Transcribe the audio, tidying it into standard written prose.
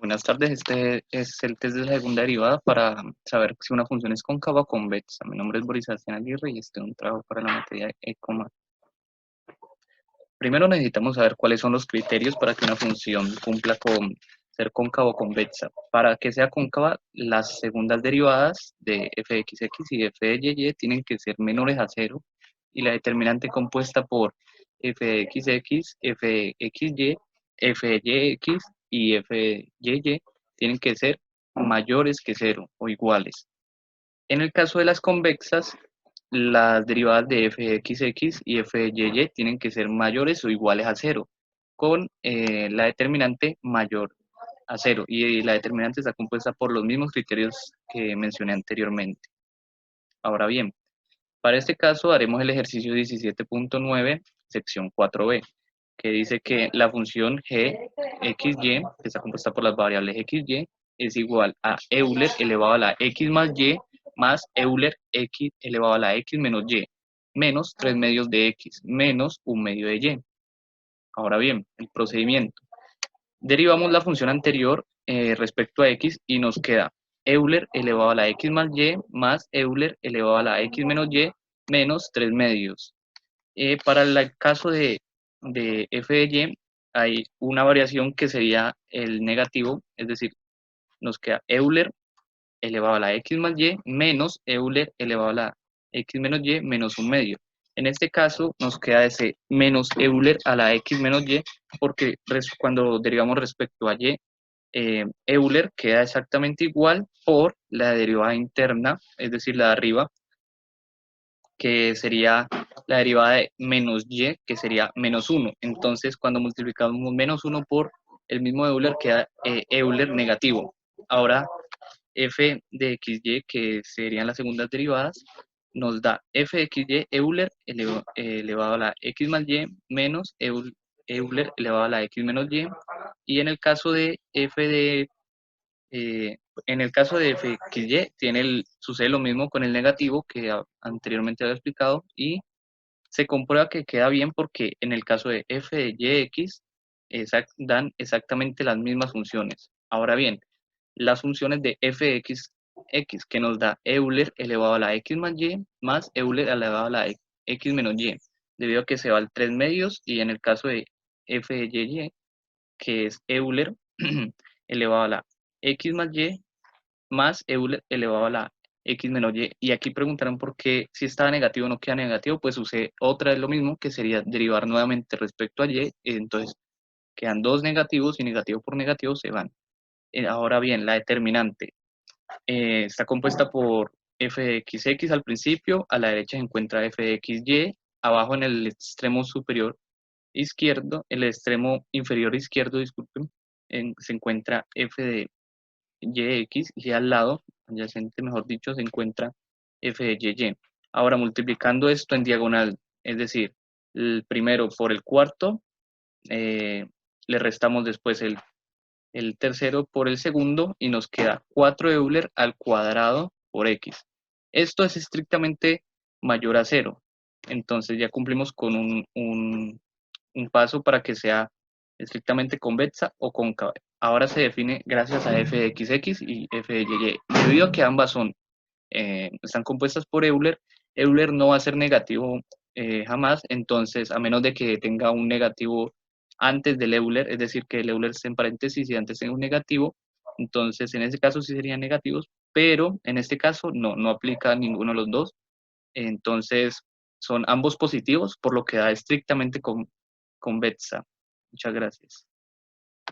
Buenas tardes, este es el test de la segunda derivada para saber si una función es cóncava o convexa. Mi nombre es Boris Sebastián Aguirre y este es un trabajo para la materia de Ecomat. Primero necesitamos saber cuáles son los criterios para que una función cumpla con ser cóncava o convexa. Para que sea cóncava, las segundas derivadas de f de x y f de y tienen que ser menores a cero y la determinante compuesta por f de x, f de xy, f de yx y f de y tienen que ser mayores que cero o iguales. En el caso de las convexas, las derivadas de f de x y f de y tienen que ser mayores o iguales a cero, con la determinante mayor a cero. Y la determinante está compuesta por los mismos criterios que mencioné anteriormente. Ahora bien, para este caso haremos el ejercicio 17.9, sección 4b, que dice que la función g, xy, que está compuesta por las variables xy, es igual a Euler elevado a la x más Euler x elevado a la x menos y, menos 3 medios de x, menos 1 medio de y. Ahora bien, el procedimiento. Derivamos la función anterior respecto a x y nos queda Euler elevado a la x más Euler elevado a la x menos y menos 3 medios. Para el caso de f de y hay una variación que sería el negativo, es decir, nos queda Euler elevado a la x más y menos Euler elevado a la x menos y menos un medio. En este caso nos queda ese menos Euler a la x menos y porque cuando derivamos respecto a y, Euler queda exactamente igual por la derivada interna, es decir, la de arriba, que sería la derivada de menos y, que sería menos 1. Entonces, cuando multiplicamos menos 1 por el mismo Euler, queda Euler negativo. Ahora, f de xy, que serían las segundas derivadas, nos da f de xy Euler elevado a la x más y menos Euler elevado a la x menos y. Y en el caso de f de en el caso de fxy sucede lo mismo con el negativo que anteriormente había explicado y se comprueba que queda bien porque en el caso de f de yx dan exactamente las mismas funciones. Ahora bien, las funciones de f de x que nos da Euler elevado a la x más y más Euler elevado a la x menos y, debido a que se va al 3 medios y en el caso de f de y, que es Euler elevado a la x más y más Euler elevado a la x menos y. Y aquí preguntaron por qué si estaba negativo o no queda negativo, pues usé otra vez lo mismo, que sería derivar nuevamente respecto a y, entonces quedan dos negativos y negativo por negativo se van. Ahora bien, la determinante está compuesta por f de xx al principio, a la derecha se encuentra f de xy, abajo en el extremo superior izquierdo, el extremo inferior izquierdo, disculpen, se encuentra f de yx y al lado, adyacente mejor dicho, se encuentra f de y. Ahora multiplicando esto en diagonal, es decir, el primero por el cuarto, le restamos después el tercero por el segundo y nos queda 4 Euler al cuadrado por x. Esto es estrictamente mayor a cero. Entonces ya cumplimos con un paso para que sea estrictamente convexa o cóncava. Ahora se define gracias a f de xx y f de y. Debido a que ambas están compuestas por Euler, Euler no va a ser negativo jamás, entonces a menos de que tenga un negativo antes del Euler, es decir, que el Euler esté en paréntesis y antes tenga un negativo, entonces en ese caso sí serían negativos, pero en este caso no aplica ninguno de los dos, entonces son ambos positivos, por lo que da estrictamente convexa. Muchas gracias.